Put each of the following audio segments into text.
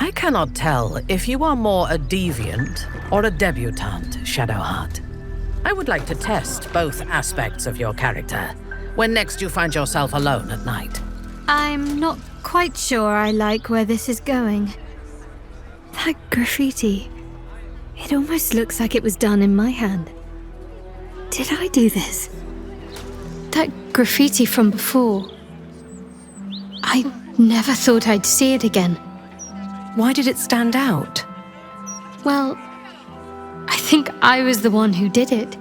I cannot tell if you are more a deviant or a debutante, Shadowheart. I would like to test both aspects of your character when next you find yourself alone at night. I'm not quite sure I like where this is going. That graffiti, it almost looks like it was done in my hand. Did I do this? That graffiti from before. I never thought I'd see it again. Why did it stand out? Well, I think I was the one who did it.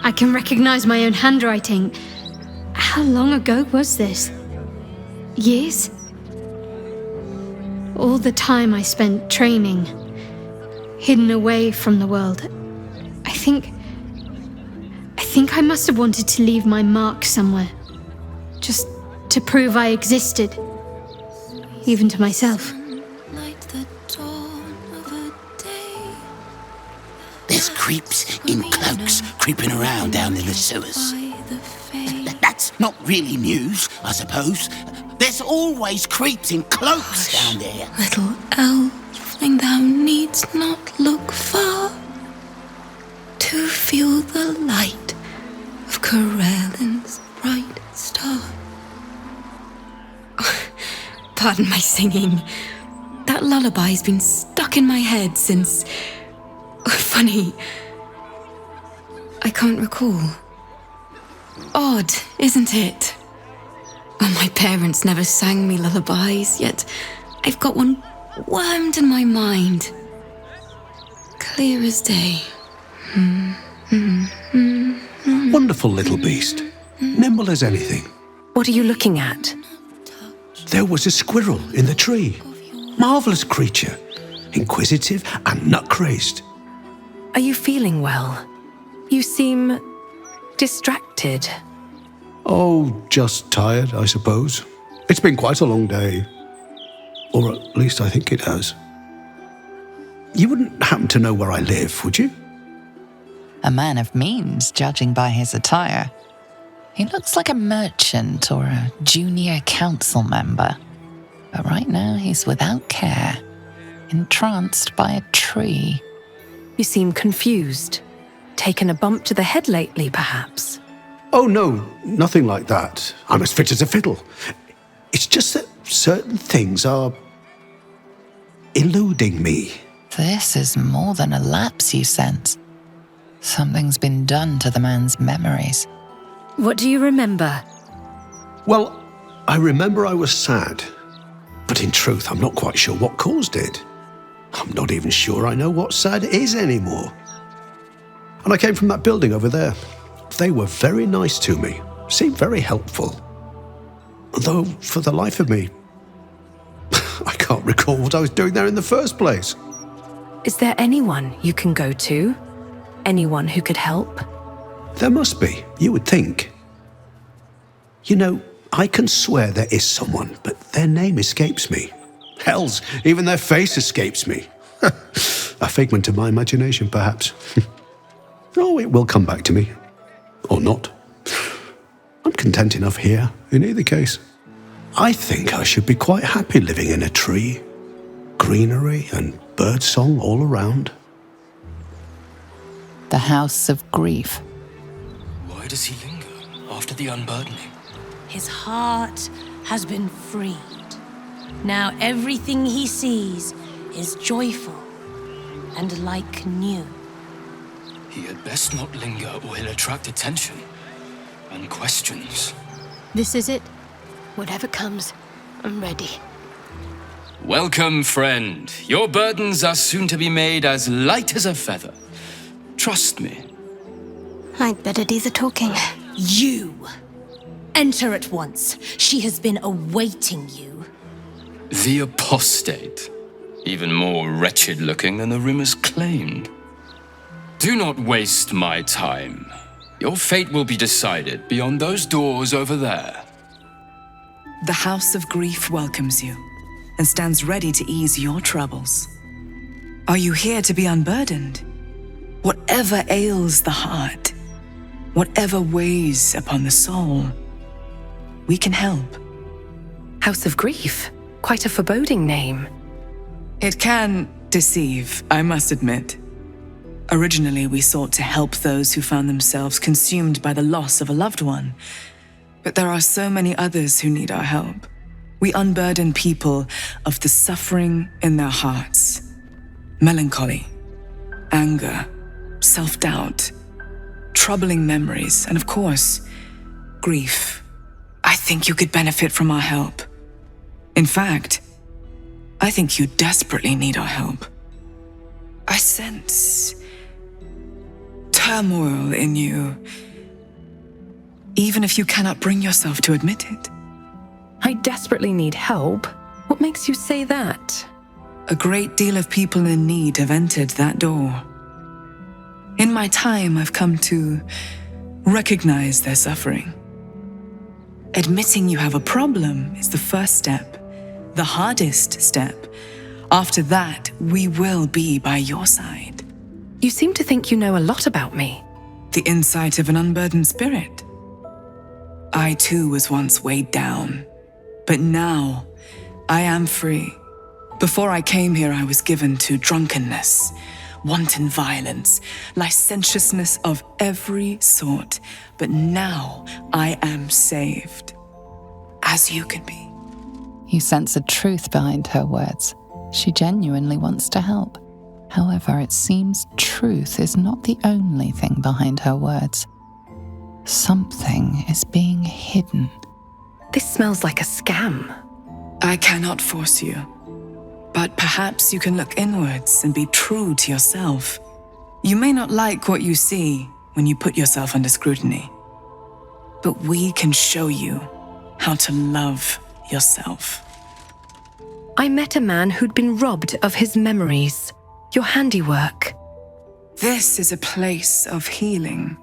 I can recognize my own handwriting. How long ago was this? Years? All the time I spent training, hidden away from the world. I think I must have wanted to leave my mark somewhere. Just to prove I existed. Even to myself. There's creeps in cloaks creeping around down in the sewers. That's not really news, I suppose. There's always creeps in cloaks down there. Little elfling, thou needst not look far to feel the light of Corellin's bright star. Pardon my singing. That lullaby's been stuck in my head since... Funny. I can't recall. Odd, isn't it? Oh, my parents never sang me lullabies, yet I've got one wormed in my mind. Clear as day. Wonderful little beast. Nimble as anything. What are you looking at? There was a squirrel in the tree. Marvellous creature. Inquisitive and nut-crazed. Are you feeling well? You seem distracted. Oh, just tired, I suppose. It's been quite a long day. Or at least I think it has. You wouldn't happen to know where I live, would you? A man of means, judging by his attire. He looks like a merchant or a junior council member. But right now he's without care, entranced by a tree. You seem confused. Taken a bump to the head lately, perhaps? Oh, no, nothing like that. I'm as fit as a fiddle. It's just that certain things are eluding me. This is more than a lapse, you sense. Something's been done to the man's memories. What do you remember? Well, I remember I was sad. But in truth, I'm not quite sure what caused it. I'm not even sure I know what sad is anymore. And I came from that building over there. They were very nice to me, seemed very helpful. Though, for the life of me, I can't recall what I was doing there in the first place. Is there anyone you can go to? Anyone who could help? There must be, you would think. You know, I can swear there is someone, but their name escapes me. Hells, even their face escapes me. A figment of my imagination, perhaps. Oh, it will come back to me. Or not. I'm content enough here, in either case. I think I should be quite happy living in a tree. Greenery and birdsong all around. The House of Grief. Why does he linger after the unburdening? His heart has been freed. Now everything he sees is joyful and like new. He had best not linger or he'll attract attention and questions. This is it. Whatever comes, I'm ready. Welcome, friend. Your burdens are soon to be made as light as a feather. Trust me. I'd better do the talking. You! Enter at once. She has been awaiting you. The apostate. Even more wretched looking than the rumors claimed. Do not waste my time. Your fate will be decided beyond those doors over there. The House of Grief welcomes you and stands ready to ease your troubles. Are you here to be unburdened? Whatever ails the heart, whatever weighs upon the soul, we can help. House of Grief? Quite a foreboding name. It can deceive, I must admit. Originally, we sought to help those who found themselves consumed by the loss of a loved one. But there are so many others who need our help. We unburden people of the suffering in their hearts. Melancholy, anger, self-doubt, troubling memories, and of course, grief. I think you could benefit from our help. In fact, I think you desperately need our help. I sense turmoil in you, even if you cannot bring yourself to admit it. I desperately need help. What makes you say that? A great deal of people in need have entered that door. In my time, I've come to recognize their suffering. Admitting you have a problem is the first step, the hardest step. After that, we will be by your side. You seem to think you know a lot about me. The insight of an unburdened spirit. I too was once weighed down, but now I am free. Before I came here, I was given to drunkenness, wanton violence, licentiousness of every sort. But now I am saved, as you can be. You sense a truth behind her words. She genuinely wants to help. However, it seems truth is not the only thing behind her words. Something is being hidden. This smells like a scam. I cannot force you, but perhaps you can look inwards and be true to yourself. You may not like what you see when you put yourself under scrutiny, but we can show you how to love yourself. I met a man who'd been robbed of his memories. Your handiwork. This is a place of healing.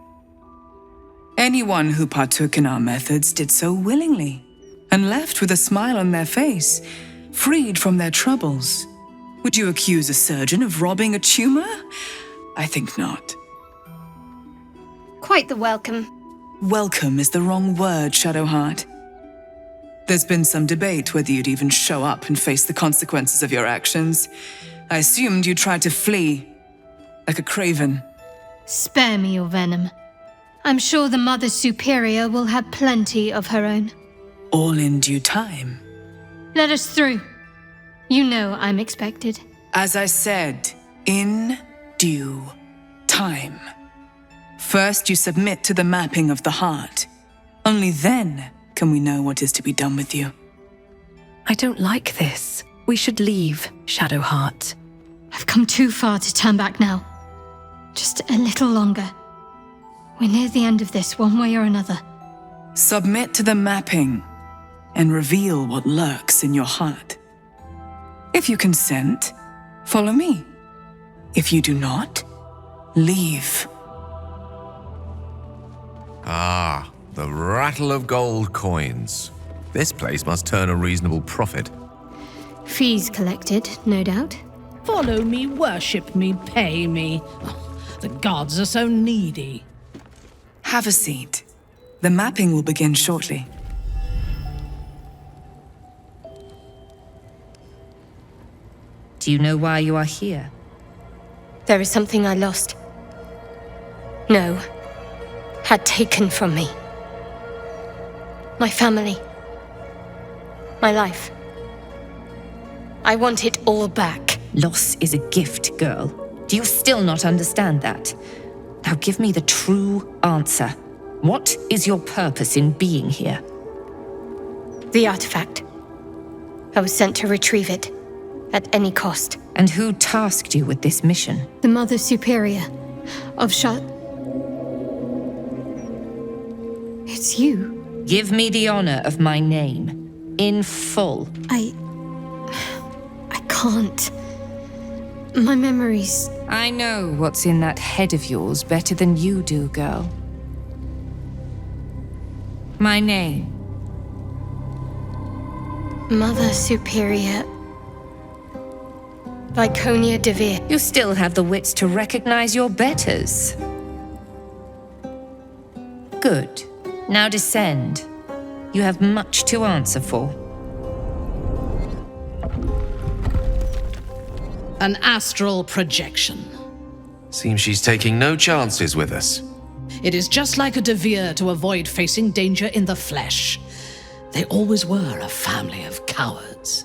Anyone who partook in our methods did so willingly and left with a smile on their face, freed from their troubles. Would you accuse a surgeon of robbing a tumor? I think not. Quite the welcome. Welcome is the wrong word, Shadowheart. There's been some debate whether you'd even show up and face the consequences of your actions. I assumed you tried to flee, like a craven. Spare me your venom. I'm sure the Mother Superior will have plenty of her own. All in due time. Let us through. You know I'm expected. As I said, in due time. First, you submit to the mapping of the heart. Only then can we know what is to be done with you. I don't like this. We should leave, Shadowheart. I've come too far to turn back now. Just a little longer. We're near the end of this, one way or another. Submit to the mapping and reveal what lurks in your heart. If you consent, follow me. If you do not, leave. Ah, the rattle of gold coins. This place must turn a reasonable profit. Fees collected, no doubt. Follow me, worship me, pay me. Oh, the gods are so needy. Have a seat. The mapping will begin shortly. Do you know why you are here? There is something I lost. No. Had taken from me. My family. My life. I want it all back. Loss is a gift, girl. Do you still not understand that? Now give me the true answer. What is your purpose in being here? The artifact. I was sent to retrieve it. At any cost. And who tasked you with this mission? The Mother Superior of It's you. Give me the honor of my name. In full. I can't. My memories... I know what's in that head of yours better than you do, girl. My name. Mother Superior... Viconia de Veer. You still have the wits to recognize your betters. Good. Now descend. You have much to answer for. An astral projection. Seems she's taking no chances with us. It is just like a Devere to avoid facing danger in the flesh. They always were a family of cowards.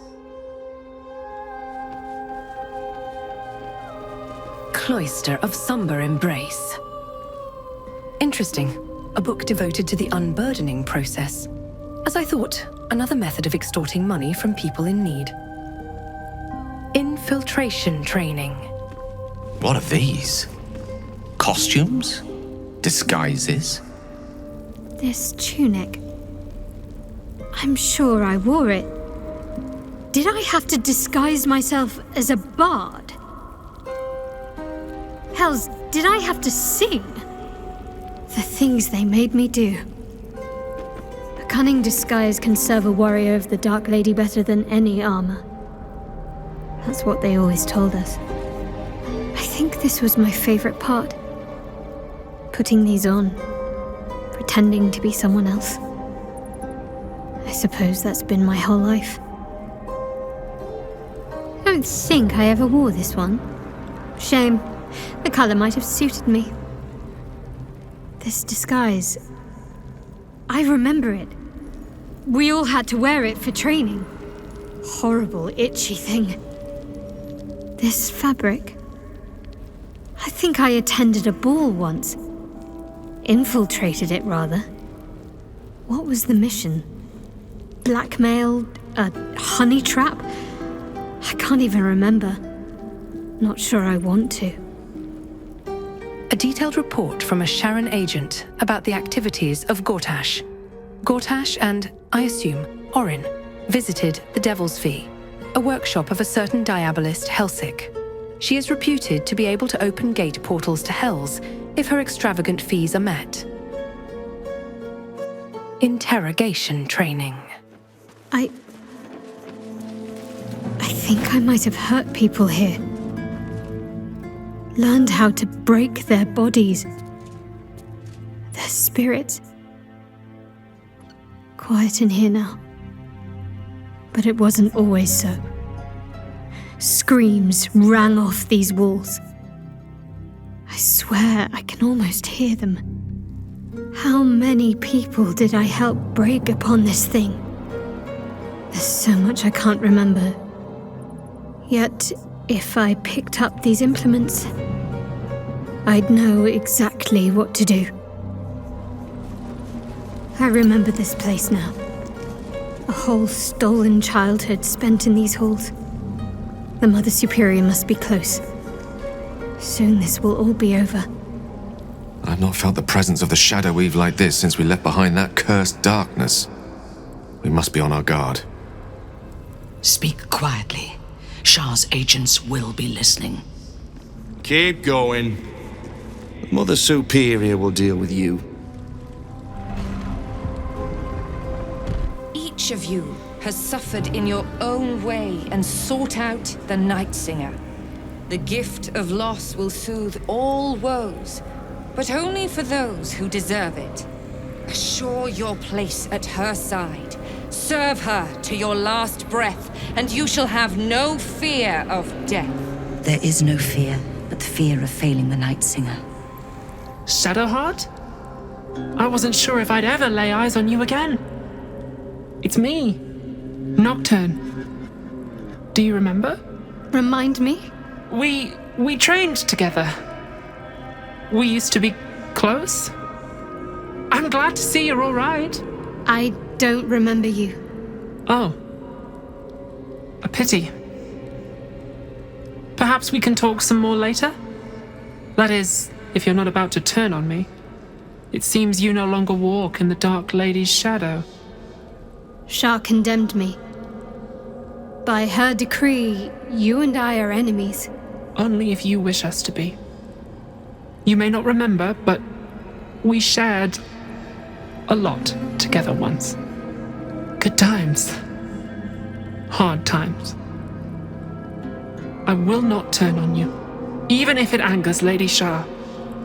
Cloister of Somber Embrace. Interesting. A book devoted to the unburdening process. As I thought, another method of extorting money from people in need. Infiltration training. What are these? Costumes? Disguises? This tunic. I'm sure I wore it. Did I have to disguise myself as a bard? Hells, did I have to sing? The things they made me do. A cunning disguise can serve a warrior of the Dark Lady better than any armor. That's what they always told us. I think this was my favorite part. Putting these on. Pretending to be someone else. I suppose that's been my whole life. I don't think I ever wore this one. Shame. The color might have suited me. This disguise. I remember it. We all had to wear it for training. Horrible, itchy thing. This fabric. I think I attended a ball once. Infiltrated it, rather. What was the mission? Blackmail? A honey trap? I can't even remember. Not sure I want to. A detailed report from a Sharon agent about the activities of Gortash. Gortash and, I assume, Orin visited the Devil's Fee, a workshop of a certain diabolist Helsik. She is reputed to be able to open gate portals to Hells if her extravagant fees are met. Interrogation training. I think I might have hurt people here. Learned how to break their bodies. Their spirits. Quiet in here now. But it wasn't always so. Screams rang off these walls. I swear I can almost hear them. How many people did I help break upon this thing? There's so much I can't remember. Yet, if I picked up these implements, I'd know exactly what to do. I remember this place now. A whole stolen childhood spent in these halls. The Mother Superior must be close. Soon this will all be over. I've not felt the presence of the Shadow Weave like this since we left behind that cursed darkness. We must be on our guard. Speak quietly. Shah's agents will be listening. Keep going. The Mother Superior will deal with you. Each of you has suffered in your own way and sought out the Night Singer. The gift of loss will soothe all woes, but only for those who deserve it. Assure your place at her side. Serve her to your last breath, and you shall have no fear of death. There is no fear, but the fear of failing the Night Singer. Shadowheart? I wasn't sure if I'd ever lay eyes on you again. It's me, Nocturne. Do you remember? Remind me? We trained together. We used to be close. I'm glad to see you're all right. I don't remember you. Oh. A pity. Perhaps we can talk some more later? That is, if you're not about to turn on me. It seems you no longer walk in the Dark Lady's shadow. Shah condemned me. By her decree, you and I are enemies. Only if you wish us to be. You may not remember, but we shared a lot together once. Good times. Hard times. I will not turn on you, even if it angers Lady Shah.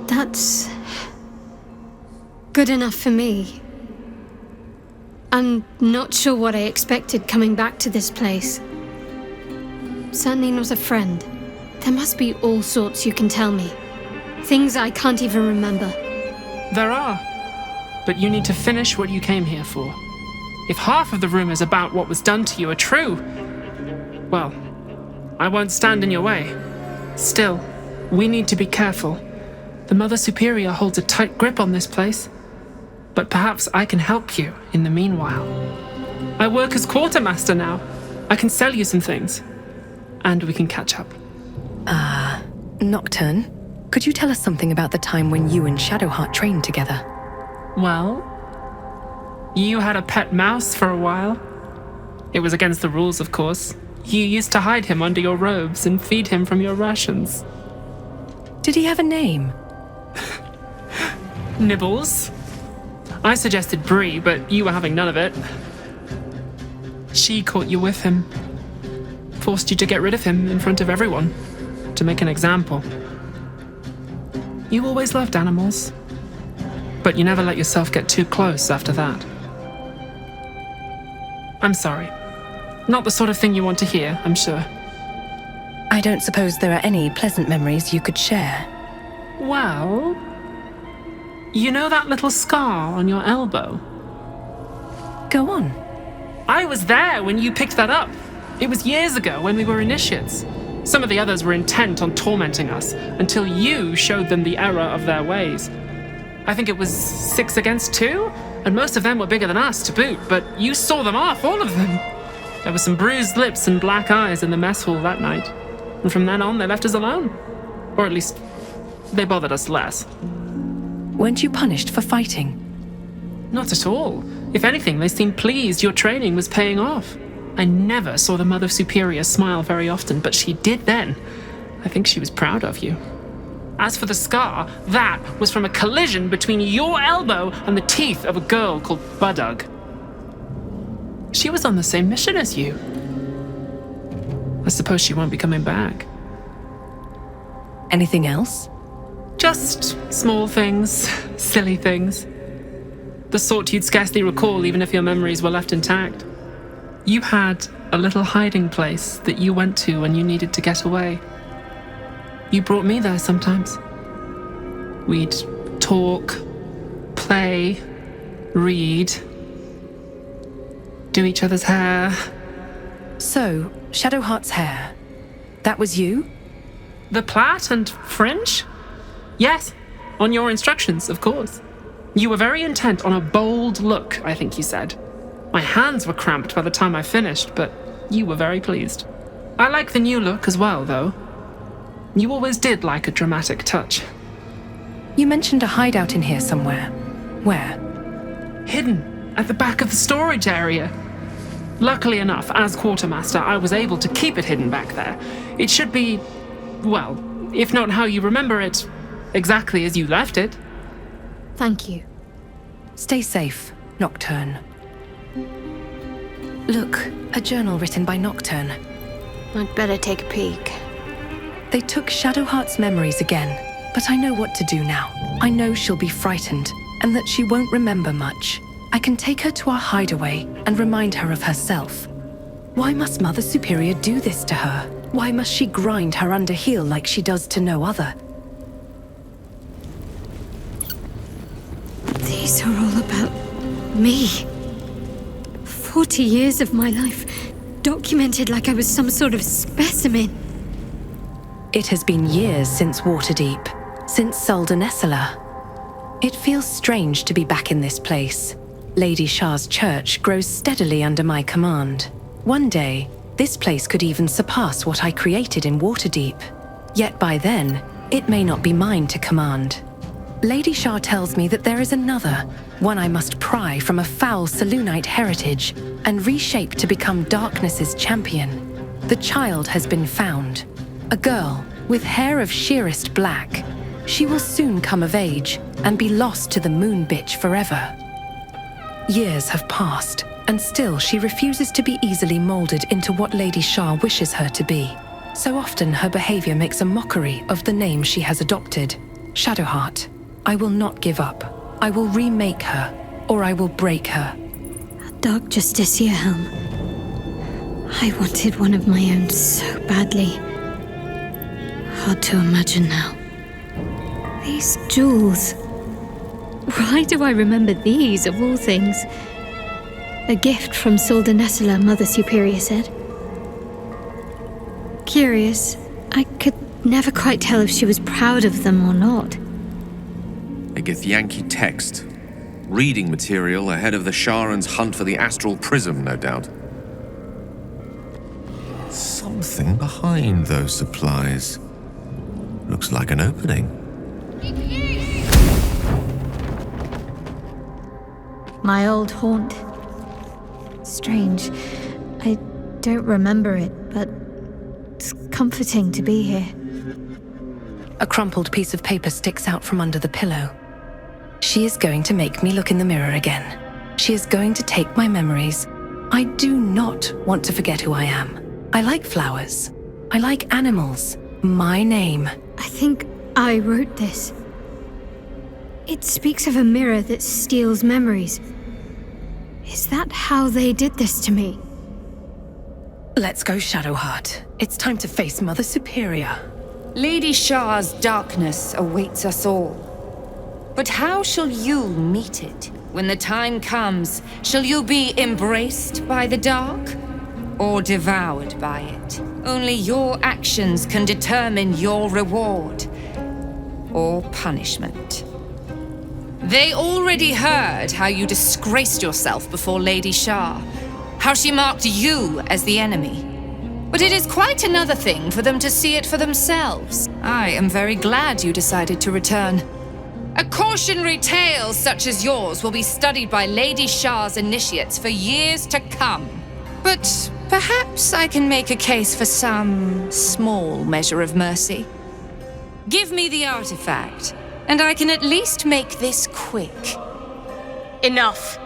That's good enough for me. I'm not sure what I expected coming back to this place. Certainly not a friend. There must be all sorts you can tell me. Things I can't even remember. There are. But you need to finish what you came here for. If half of the rumors about what was done to you are true, well, I won't stand in your way. Still, we need to be careful. The Mother Superior holds a tight grip on this place. But perhaps I can help you in the meanwhile. I work as quartermaster now. I can sell you some things. And we can catch up. Nocturne, could you tell us something about the time when you and Shadowheart trained together? Well, you had a pet mouse for a while. It was against the rules, of course. You used to hide him under your robes and feed him from your rations. Did he have a name? Nibbles. I suggested Bree, but you were having none of it. She caught you with him. Forced you to get rid of him in front of everyone. To make an example. You always loved animals. But you never let yourself get too close after that. I'm sorry. Not the sort of thing you want to hear, I'm sure. I don't suppose there are any pleasant memories you could share. Well, you know that little scar on your elbow? Go on. I was there when you picked that up. It was years ago when we were initiates. Some of the others were intent on tormenting us until you showed them the error of their ways. I think it was 6 against 2, and most of them were bigger than us to boot, but you saw them off, all of them. There were some bruised lips and black eyes in the mess hall that night, and from then on they left us alone. Or at least, they bothered us less. Weren't you punished for fighting? Not at all. If anything, they seemed pleased your training was paying off. I never saw the Mother Superior smile very often, but she did then. I think she was proud of you. As for the scar, that was from a collision between your elbow and the teeth of a girl called Budug. She was on the same mission as you. I suppose she won't be coming back. Anything else? Just small things, silly things. The sort you'd scarcely recall even if your memories were left intact. You had a little hiding place that you went to when you needed to get away. You brought me there sometimes. We'd talk, play, read, do each other's hair. So, Shadowheart's hair, that was you? The plait and fringe? Yes, on your instructions, of course. You were very intent on a bold look, I think you said. My hands were cramped by the time I finished, but you were very pleased. I like the new look as well, though. You always did like a dramatic touch. You mentioned a hideout in here somewhere. Where? Hidden, at the back of the storage area. Luckily enough, as quartermaster, I was able to keep it hidden back there. It should be, well, if not how you remember it, exactly as you left it. Thank you. Stay safe, Nocturne. Look, a journal written by Nocturne. I'd better take a peek. They took Shadowheart's memories again, but I know what to do now. I know she'll be frightened, and that she won't remember much. I can take her to our hideaway and remind her of herself. Why must Mother Superior do this to her? Why must she grind her under heel like she does to no other? These are all about me. 40 years of my life, documented like I was some sort of specimen. It has been years since Waterdeep, since Soldanessala. It feels strange to be back in this place. Lady Shah's church grows steadily under my command. One day, this place could even surpass what I created in Waterdeep. Yet by then, it may not be mine to command. Lady Shah tells me that there is another, one I must pry from a foul Selûnite heritage and reshape to become darkness's champion. The child has been found. A girl with hair of sheerest black. She will soon come of age and be lost to the moon bitch forever. Years have passed, and still she refuses to be easily molded into what Lady Shah wishes her to be. So often her behavior makes a mockery of the name she has adopted. Shadowheart. I will not give up. I will remake her, or I will break her. A Dark Justicia helm. I wanted one of my own so badly. hard to imagine now. These jewels. Why do I remember these, of all things? A gift from Solda Nessela, Mother Superior said. Curious, I could never quite tell if she was proud of them or not. A Githyanki text. Reading material ahead of the Sharan's hunt for the astral prism, no doubt. Something behind those supplies. Looks like an opening. My old haunt. Strange. I don't remember it, but it's comforting to be here. A crumpled piece of paper sticks out from under the pillow. She is going to make me look in the mirror again. She is going to take my memories. I do not want to forget who I am. I like flowers. I like animals. My name. I think I wrote this. It speaks of a mirror that steals memories. Is that how they did this to me? Let's go, Shadowheart. It's time to face Mother Superior. Lady Shah's darkness awaits us all. But how shall you meet it? When the time comes, shall you be embraced by the dark? Or devoured by it? Only your actions can determine your reward. Or punishment. They already heard how you disgraced yourself before Lady Shah. How she marked you as the enemy. But it is quite another thing for them to see it for themselves. I am very glad you decided to return. A cautionary tale such as yours will be studied by Lady Shah's initiates for years to come. But perhaps I can make a case for some small measure of mercy. Give me the artifact, and I can at least make this quick. Enough.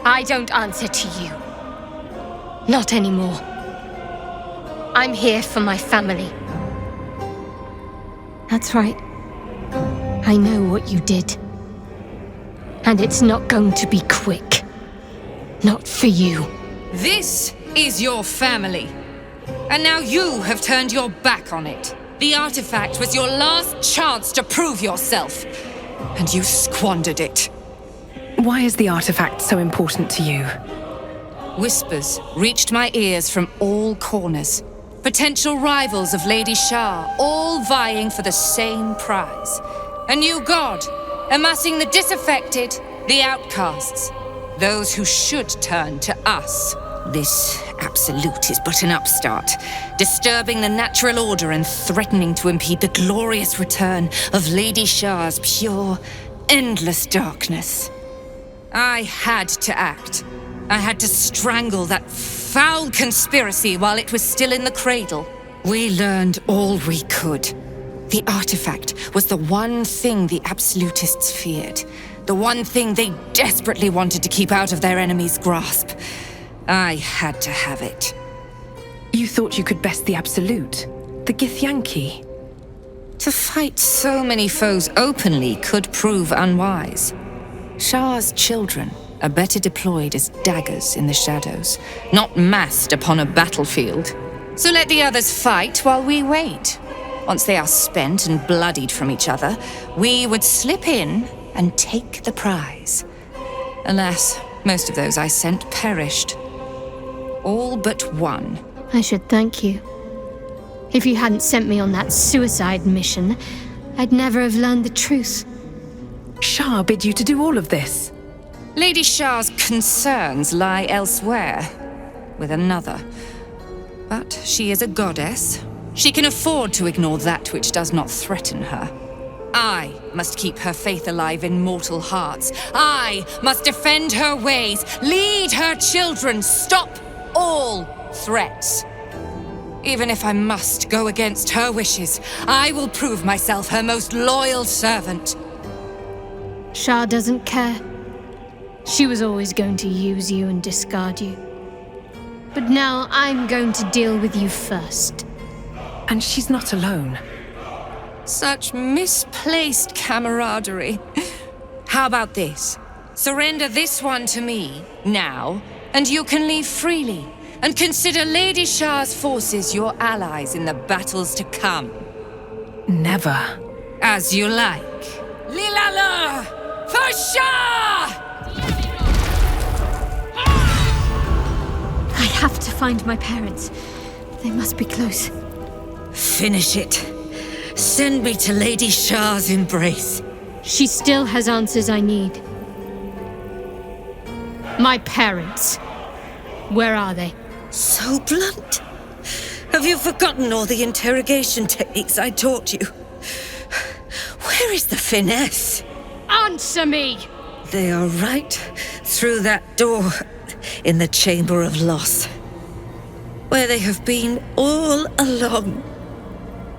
I don't answer to you. Not anymore. I'm here for my family. That's right. I know what you did. And it's not going to be quick. Not for you. This is your family. And now you have turned your back on it. The artifact was your last chance to prove yourself. And you squandered it. Why is the artifact so important to you? Whispers reached my ears from all corners. Potential rivals of Lady Shah, all vying for the same prize. A new god, amassing the disaffected, the outcasts. Those who should turn to us. This absolute is but an upstart, disturbing the natural order and threatening to impede the glorious return of Lady Shah's pure, endless darkness. I had to act. I had to strangle that foul conspiracy while it was still in the cradle. We learned all we could. The artifact was the one thing the absolutists feared. The one thing they desperately wanted to keep out of their enemy's grasp. I had to have it. You thought you could best the Absolute? The Githyanki? To fight so many foes openly could prove unwise. Shah's children are better deployed as daggers in the shadows, not massed upon a battlefield. So let the others fight while we wait. Once they are spent and bloodied from each other, we would slip in and take the prize. Alas, most of those I sent perished. All but one. I should thank you. If you hadn't sent me on that suicide mission, I'd never have learned the truth. Shah bid you to do all of this? Lady Shah's concerns lie elsewhere, with another. But she is a goddess. She can afford to ignore that which does not threaten her. I must keep her faith alive in mortal hearts. I must defend her ways, lead her children, stop all threats. Even if I must go against her wishes, I will prove myself her most loyal servant. Shah doesn't care. She was always going to use you and discard you. But now I'm going to deal with you first. And she's not alone. Such misplaced camaraderie. How about this? Surrender this one to me, now, and you can leave freely. and consider Lady Shah's forces your allies in the battles to come. Never. As you like. Lilala! For Shah! I have to find my parents. They must be close. Finish it. Send me to Lady Shah's embrace. She still has answers I need. My parents. Where are they? So blunt. Have you forgotten all the interrogation techniques I taught you? Where is the finesse? Answer me! They are right through that door in the Chamber of Loss, where they have been all along.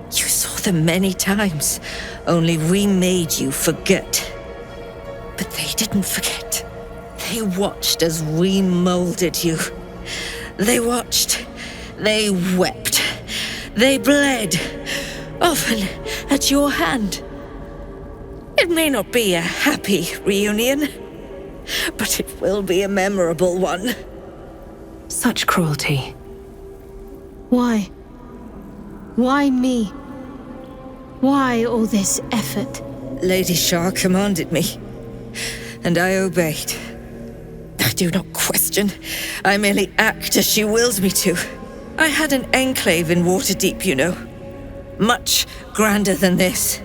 You saw them many times, only we made you forget. But they didn't forget. They watched as we molded you. They watched. They wept. They bled. Often at your hand. It may not be a happy reunion, but it will be a memorable one. Such cruelty. Why? Why me? Why all this effort? Lady Shah commanded me, and I obeyed. I do not question. I merely act as she wills me to. I had an enclave in Waterdeep, you know. Much grander than this.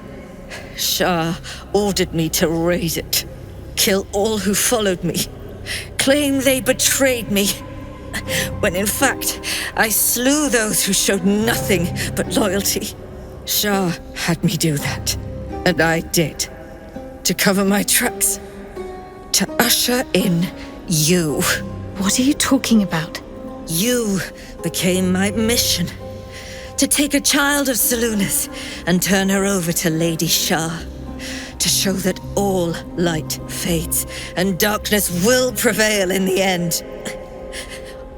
Shah ordered me to raid it, kill all who followed me, claim they betrayed me, when in fact I slew those who showed nothing but loyalty. Shah had me do that, and I did, to cover my tracks, to usher in you. What are you talking about? You became my mission. To take a child of Seluna's and turn her over to Lady Shah. To show that all light fades and darkness will prevail in the end.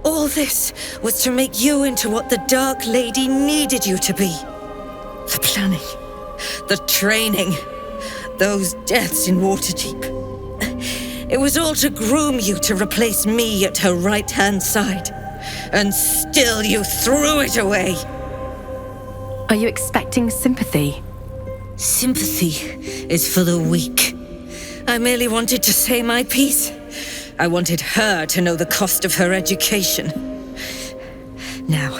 All this was to make you into what the Dark Lady needed you to be. The planning, the training, those deaths in Waterdeep. It was all to groom you to replace me at her right-hand side. And still you threw it away. Are you expecting sympathy? Sympathy is for the weak. I merely wanted to say my piece. I wanted her to know the cost of her education. Now,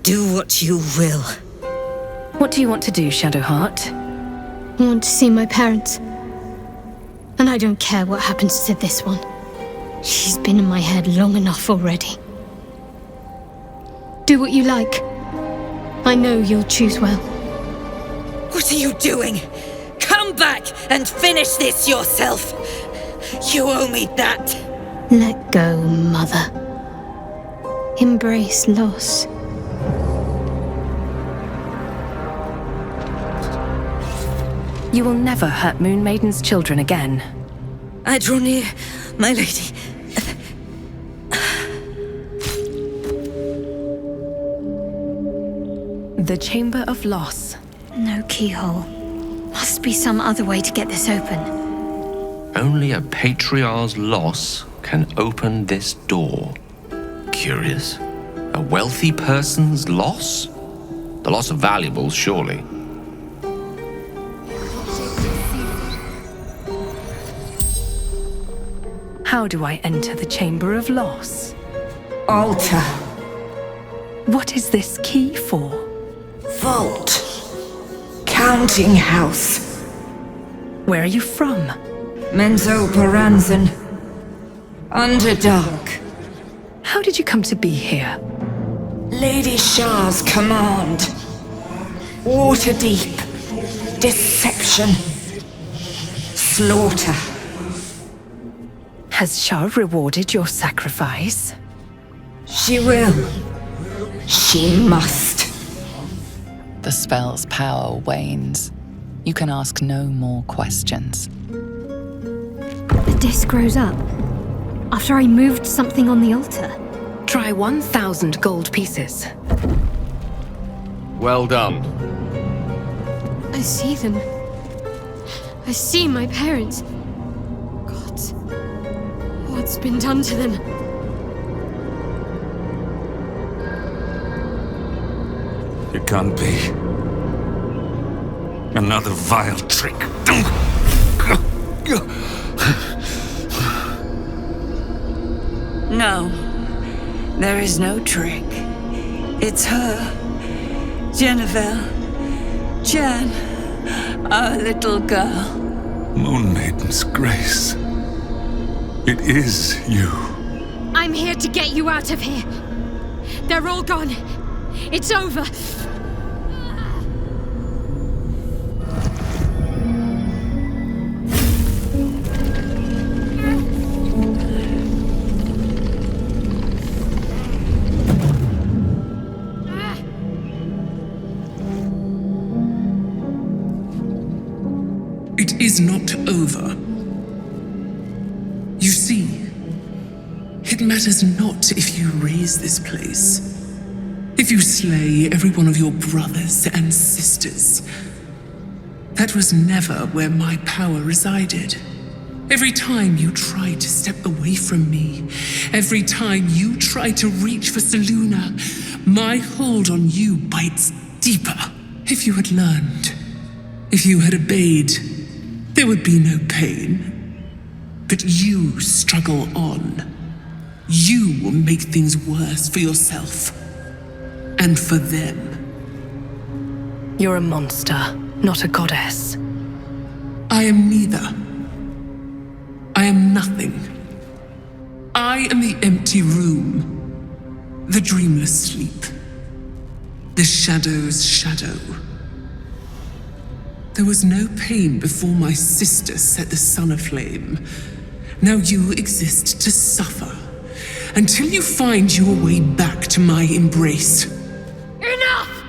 do what you will. What do you want to do, Shadowheart? I want to see my parents. And I don't care what happens to this one. She's been in my head long enough already. Do what you like. I know you'll choose well. What are you doing? Come back and finish this yourself. You owe me that. Let go, Mother. Embrace loss. You will never hurt Moon Maiden's children again. I draw near, my lady. The Chamber of Loss. No keyhole. Must be some other way to get this open. Only a patriarch's loss can open this door. Curious. A wealthy person's loss? The loss of valuables, surely. How do I enter the Chamber of Loss? Altar. What is this key for? Vault. Counting house. Where are you from? Menzo Baranzan. Underdark. How did you come to be here? Lady Shah's command. Waterdeep. Deception. Slaughter. Has Shah rewarded your sacrifice? She will. She must. The spell's power wanes. You can ask no more questions. The disc rose up. After I moved something on the altar. Try 1,000 gold pieces. Well done. I see them. I see my parents. Gods, what's been done to them? It can't be. Another vile trick. No, there is no trick. It's her. Jennifer. Jan. Our little girl. Moon Maiden's grace. It is you. I'm here to get you out of here. They're all gone. It's over. It is not over. You see, it matters not if you raise this place, if you slay every one of your brothers and sisters. That was never where my power resided. Every time you tried to step away from me, every time you tried to reach for Selûne, my hold on you bites deeper. If you had learned, if you had obeyed, there would be no pain. But you struggle on. You will make things worse for yourself. And for them. You're a monster, not a goddess. I am neither. I am nothing. I am the empty room. The dreamless sleep. The shadow's shadow. There was no pain before my sister set the sun aflame. Now you exist to suffer, until you find your way back to my embrace. Enough!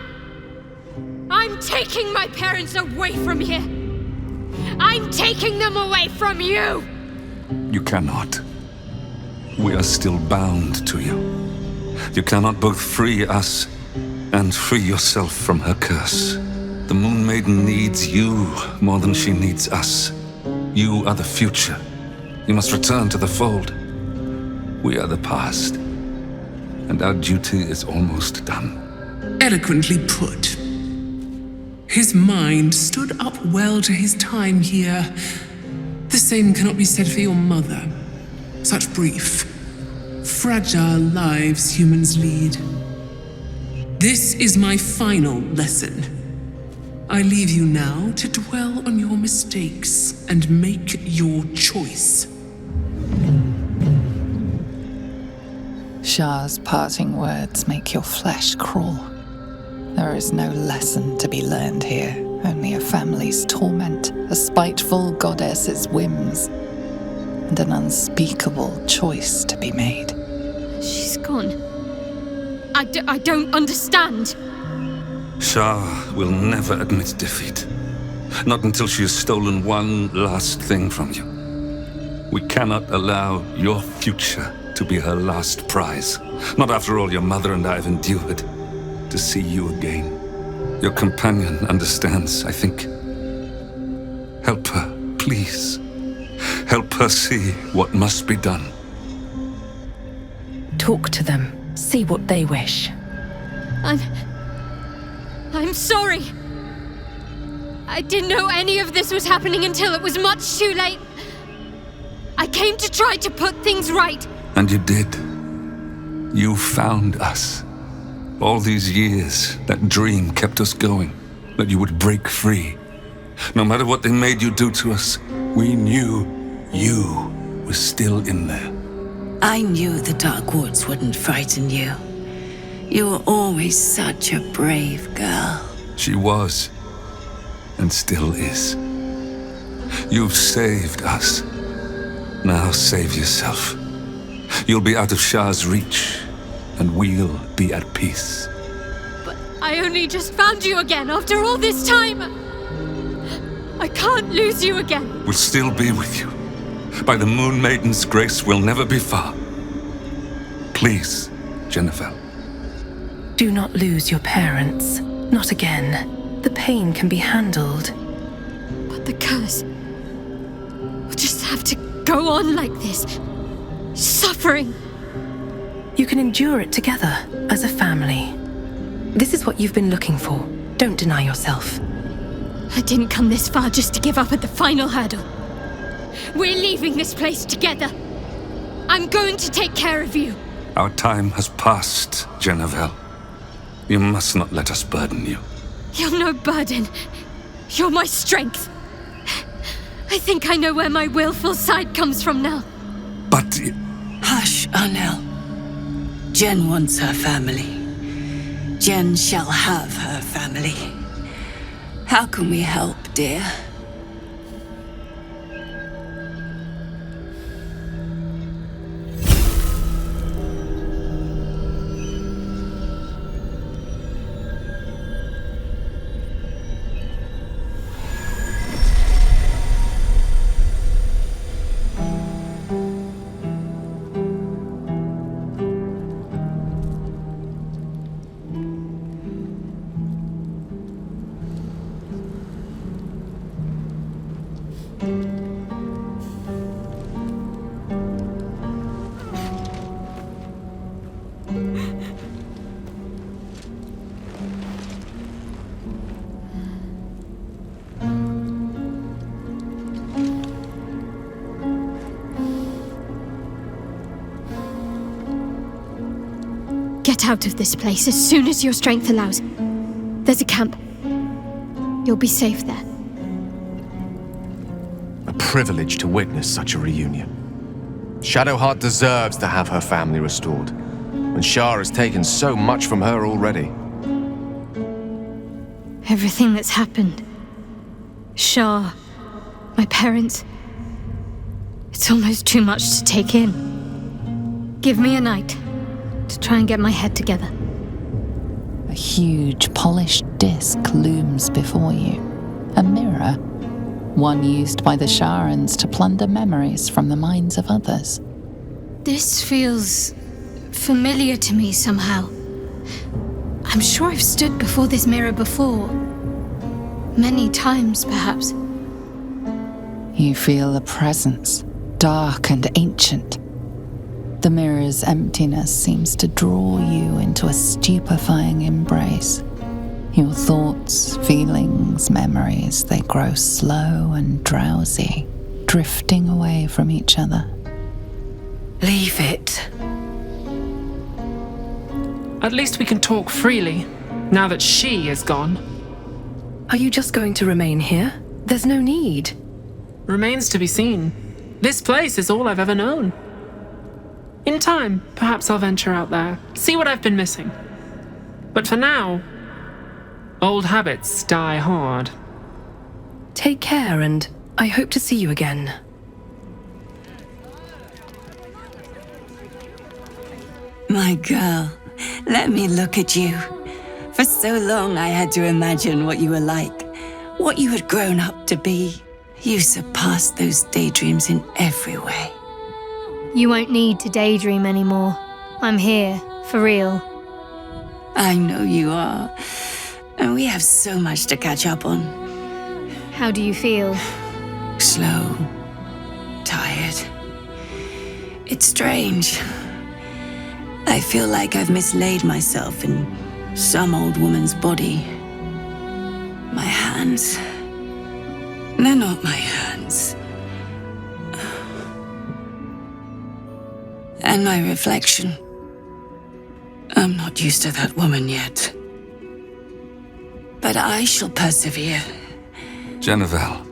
I'm taking my parents away from here. I'm taking them away from you! You cannot. We are still bound to you. You cannot both free us and free yourself from her curse. The Moon Maiden needs you more than she needs us. You are the future. You must return to the fold. We are the past. And our duty is almost done. Eloquently put. His mind stood up well to his time here. The same cannot be said for your mother. Such brief, fragile lives humans lead. This is my final lesson. I leave you now to dwell on your mistakes and make your choice. Shah's parting words make your flesh crawl. There is no lesson to be learned here, only a family's torment, a spiteful goddess's whims, and an unspeakable choice to be made. She's gone. I don't understand. Shah will never admit defeat. Not until she has stolen one last thing from you. We cannot allow your future to be her last prize. Not after all your mother and I have endured. To see you again. Your companion understands, I think. Help her, please. Help her see what must be done. Talk to them. See what they wish. I'm sorry. I didn't know any of this was happening until it was much too late. I came to try to put things right. And you did. You found us. All these years, that dream kept us going, that you would break free. No matter what they made you do to us, we knew you were still in there. I knew the Dark Woods wouldn't frighten you. You were always such a brave girl. She was, and still is. You've saved us. Now save yourself. You'll be out of Shah's reach, and we'll be at peace. But I only just found you again after all this time. I can't lose you again. We'll still be with you. By the Moon Maiden's grace, we'll never be far. Please, Jennifer. Do not lose your parents. Not again. The pain can be handled. But the curse... We'll just have to go on like this. Suffering. You can endure it together, as a family. This is what you've been looking for. Don't deny yourself. I didn't come this far just to give up at the final hurdle. We're leaving this place together. I'm going to take care of you. Our time has passed, Genevieve. You must not let us burden you. You're no burden. You're my strength. I think I know where my willful side comes from now. But... Hush, Arnel. Jen wants her family. Jen shall have her family. How can we help, dear? Get out of this place as soon as your strength allows. There's a camp. You'll be safe there. A privilege to witness such a reunion. Shadowheart deserves to have her family restored, and Shah has taken so much from her already. Everything that's happened. Shah, my parents. It's almost too much to take in. Give me a night to try and get my head together. A huge polished disc looms before you. A mirror. One used by the Sharans to plunder memories from the minds of others. This feels familiar to me somehow. I'm sure I've stood before this mirror before. Many times, perhaps. You feel a presence, dark and ancient. The mirror's emptiness seems to draw you into a stupefying embrace. Your thoughts, feelings, memories, they grow slow and drowsy, drifting away from each other. Leave it. At least we can talk freely, now that she is gone. Are you just going to remain here? There's no need. Remains to be seen. This place is all I've ever known. In time, perhaps I'll venture out there, see what I've been missing. But for now, old habits die hard. Take care, and I hope to see you again. My girl, let me look at you. For so long I had to imagine what you were like, what you had grown up to be. You surpassed those daydreams in every way. You won't need to daydream anymore. I'm here, for real. I know you are. And we have so much to catch up on. How do you feel? Slow. Tired. It's strange. I feel like I've mislaid myself in some old woman's body. My hands. They're not my hands. And my reflection. I'm not used to that woman yet. But I shall persevere. Genevieve,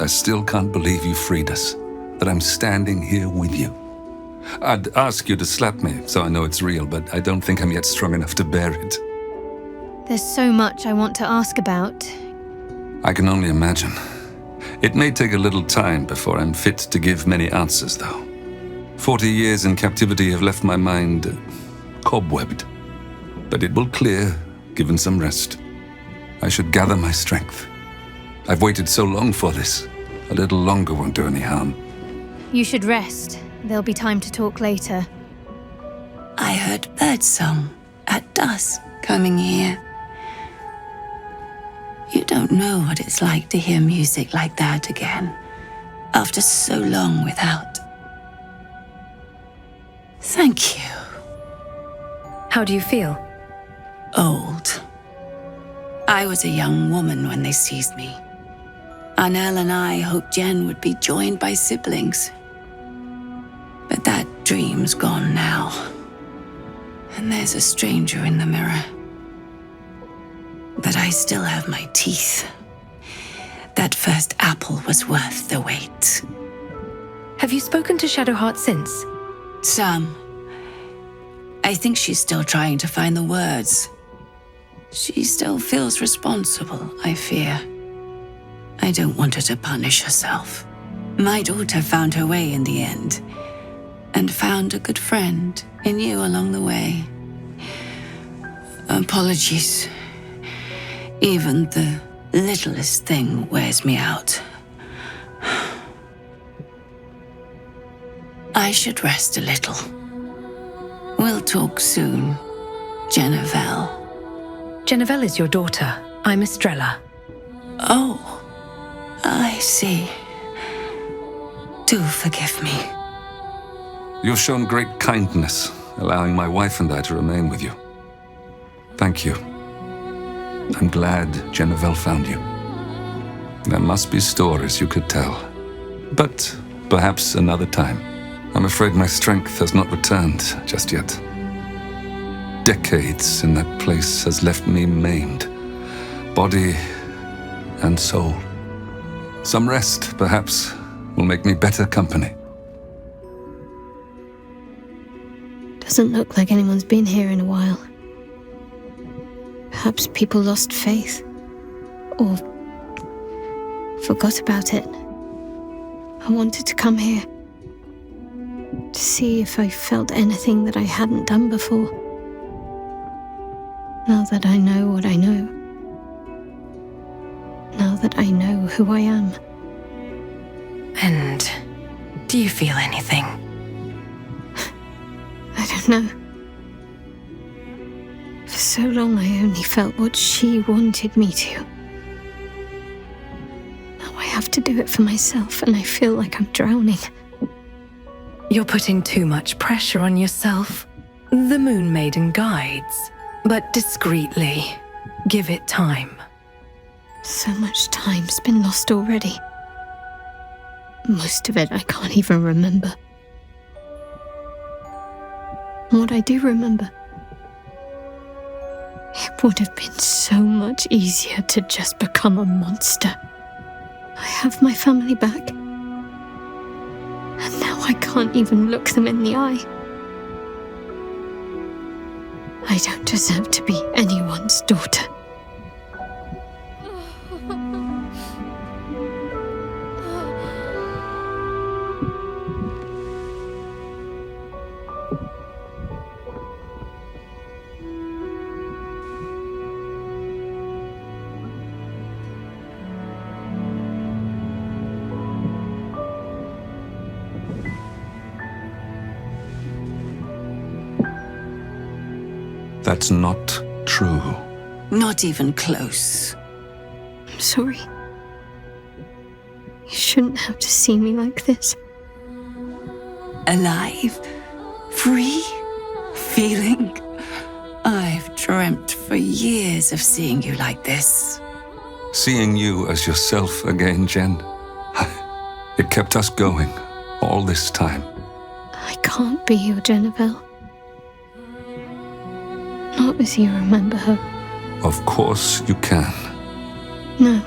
I still can't believe you freed us, that I'm standing here with you. I'd ask you to slap me so I know it's real, but I don't think I'm yet strong enough to bear it. There's so much I want to ask about. I can only imagine. It may take a little time before I'm fit to give many answers, though. 40 years in captivity have left my mind cobwebbed. But it will clear, given some rest. I should gather my strength. I've waited so long for this. A little longer won't do any harm. You should rest. There'll be time to talk later. I heard birdsong at dusk coming here. You don't know what it's like to hear music like that again, after so long without. Thank you. How do you feel? old. I was a young woman when they seized me. Arnel and I hoped Jen would be joined by siblings. But that dream's gone now. And there's a stranger in the mirror. But I still have my teeth. That first apple was worth the wait. Have you spoken to Shadowheart since? Some. I think she's still trying to find the words. She still feels responsible, I fear. I don't want her to punish herself. My daughter found her way in the end, and found a good friend in you along the way. Apologies. Even the littlest thing wears me out. I should rest a little. We'll talk soon, Jennifer. Jennifer is your daughter. I'm Estrella. Oh, I see. Do forgive me. You've shown great kindness, allowing my wife and I to remain with you. Thank you. I'm glad Jennifer found you. There must be stories you could tell. But perhaps another time. I'm afraid my strength has not returned just yet. Decades in that place has left me maimed, body and soul. Some rest, perhaps, will make me better company. Doesn't look like anyone's been here in a while. Perhaps people lost faith. Or forgot about it. I wanted to come here to see if I felt anything that I hadn't done before. Now that I know what I know. Now that I know who I am. And do you feel anything? I don't know. For so long I only felt what she wanted me to. Now I have to do it for myself, and I feel like I'm drowning. You're putting too much pressure on yourself. The Moon Maiden guides, but discreetly. Give it time. So much time's been lost already. Most of it I can't even remember. And what I do remember, it would have been so much easier to just become a monster. I have my family back. And now I can't even look them in the eye. I don't deserve to be anyone's daughter. That's not true. Not even close. I'm sorry. You shouldn't have to see me like this. Alive? Free? Feeling? I've dreamt for years of seeing you like this. Seeing you as yourself again, Jen. It kept us going all this time. I can't be your Jennifer. Not as you remember her. Of course you can. No.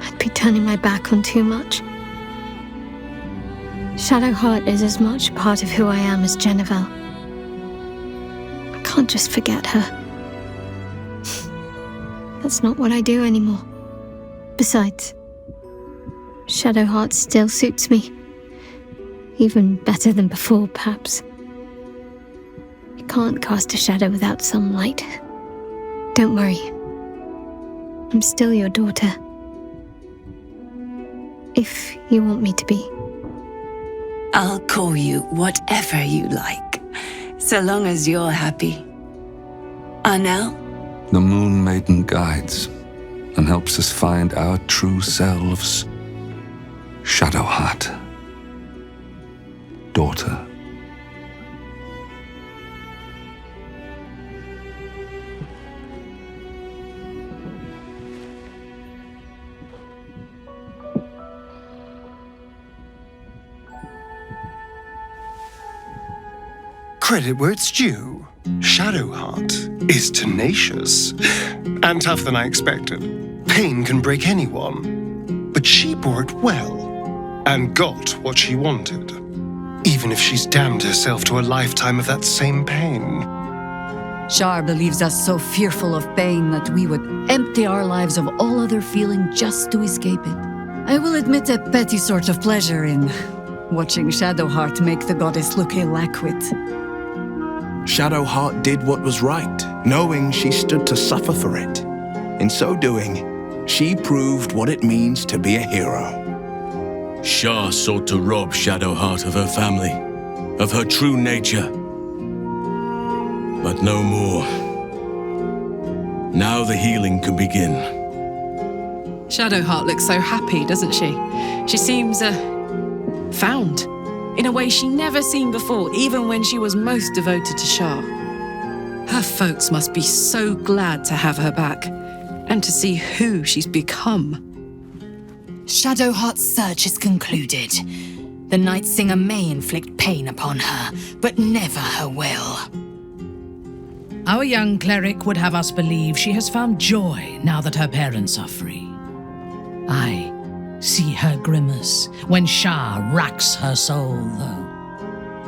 I'd be turning my back on too much. Shadowheart is as much a part of who I am as Jennifer. I can't just forget her. That's not what I do anymore. Besides, Shadowheart still suits me. Even better than before, perhaps. You can't cast a shadow without some light. Don't worry. I'm still your daughter. If you want me to be. I'll call you whatever you like, so long as you're happy. Arnel? The Moon Maiden guides and helps us find our true selves. Shadowheart. Daughter. credit where it's due. Shadowheart is tenacious and tougher than I expected. Pain can break anyone, but she bore it well and got what she wanted, even if she's damned herself to a lifetime of that same pain. Shar believes us so fearful of pain that we would empty our lives of all other feeling just to escape it. I will admit a petty sort of pleasure in watching Shadowheart make the goddess look ill-acquit. Shadowheart did what was right, knowing she stood to suffer for it. In so doing, she proved what it means to be a hero. Shar sought to rob Shadowheart of her family, of her true nature. But no more. Now the healing can begin. Shadowheart looks so happy, doesn't she? She seems, found. In a way she never seen before, even when she was most devoted to Shar. Her folks must be so glad to have her back, and to see who she's become. Shadowheart's search is concluded. The Night Singer may inflict pain upon her, but never her will. Our young cleric would have us believe she has found joy now that her parents are free. I see her grimace when Shar racks her soul, though.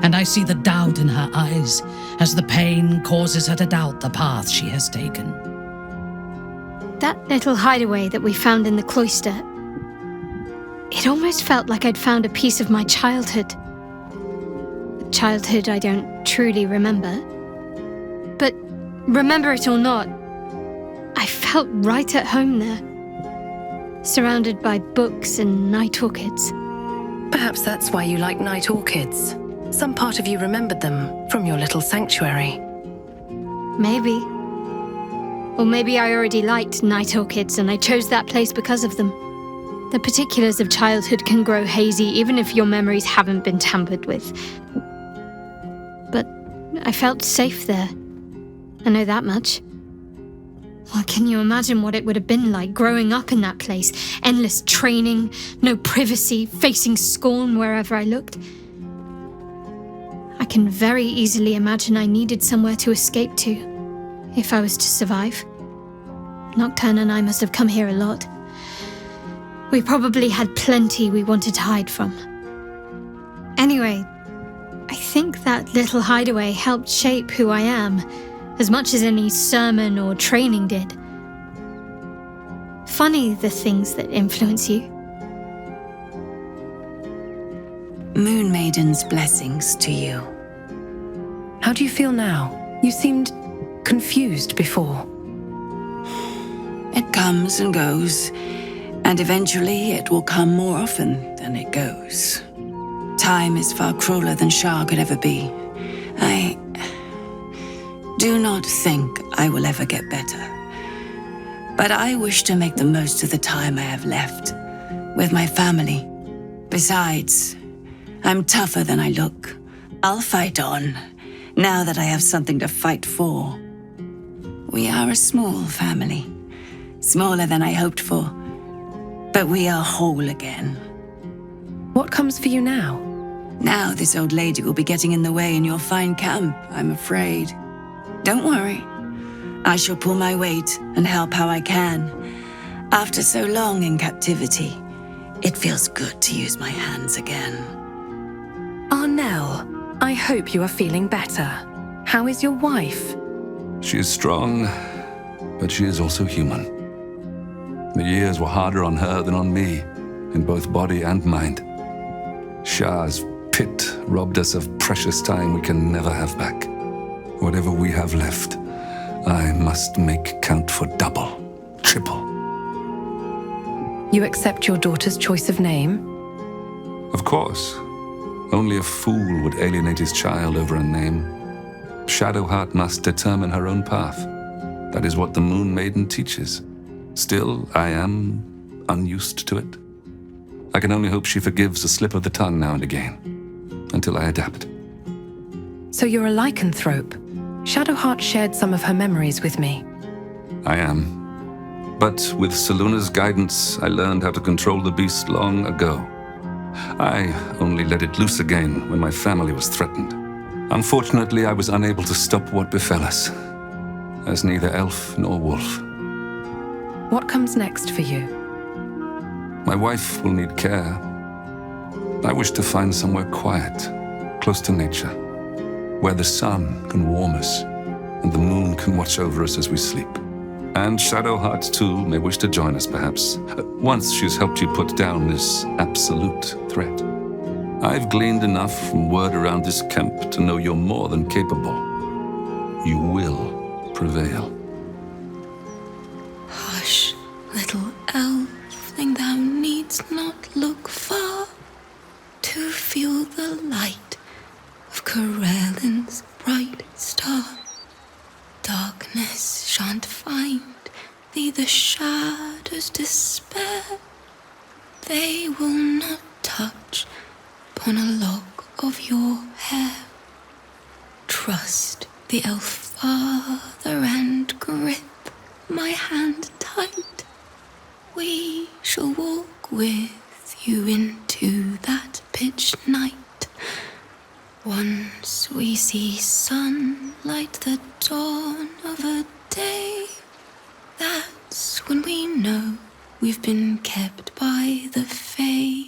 And I see the doubt in her eyes as the pain causes her to doubt the path she has taken. That little hideaway that we found in the cloister, it almost felt like I'd found a piece of my childhood. A childhood I don't truly remember. But remember it or not, I felt right at home there. Surrounded by books and night orchids. Perhaps that's why you like night orchids. Some part of you remembered them from your little sanctuary. Maybe. Or maybe I already liked night orchids and I chose that place because of them. The particulars of childhood can grow hazy even if your memories haven't been tampered with. But I felt safe there. I know that much. Well, can you imagine what it would have been like growing up in that place? Endless training, no privacy, facing scorn wherever I looked. I can very easily imagine I needed somewhere to escape to, if I was to survive. Nocturne and I must have come here a lot. We probably had plenty we wanted to hide from. Anyway, I think that little hideaway helped shape who I am, as much as any sermon or training did. Funny the things that influence you. Moon Maiden's blessings to you. How do you feel now? You seemed confused before. It comes and goes, and eventually it will come more often than it goes. Time is far crueler than Shar could ever be. I do not think I will ever get better. But I wish to make the most of the time I have left with my family. Besides, I'm tougher than I look. I'll fight on, now that I have something to fight for. We are a small family. Smaller than I hoped for. But we are whole again. What comes for you now? Now this old lady will be getting in the way in your fine camp, I'm afraid. Don't worry. I shall pull my weight and help how I can. After so long in captivity, it feels good to use my hands again. Arnell, I hope you are feeling better. How is your wife? She is strong, but she is also human. The years were harder on her than on me, in both body and mind. Shar's pit robbed us of precious time we can never have back. Whatever we have left, I must make count for double, triple. You accept your daughter's choice of name? Of course. Only a fool would alienate his child over a name. Shadowheart must determine her own path. That is what the Moon Maiden teaches. Still, I am unused to it. I can only hope she forgives a slip of the tongue now and again, until I adapt. So you're a lycanthrope. Shadowheart shared some of her memories with me. I am. But with Seluna's guidance, I learned how to control the beast long ago. I only let it loose again when my family was threatened. Unfortunately, I was unable to stop what befell us, as neither elf nor wolf. What comes next for you? My wife will need care. I wish to find somewhere quiet, close to nature, where the sun can warm us and the moon can watch over us as we sleep. And Shadowheart, too, may wish to join us, perhaps, once she's helped you put down this absolute threat. I've gleaned enough from word around this camp to know you're more than capable. You will prevail. Hush, little elfling, thou needst not look far to feel the light of Corellin's bright star. Darkness shan't find thee, the shadows despair. They will not touch upon a lock of your hair. Trust the elf father and grip my hand tight. We shall walk with you into that pitch night. Once we see sunlight, the dawn of a day, that's when we know we've been kept by the Fae.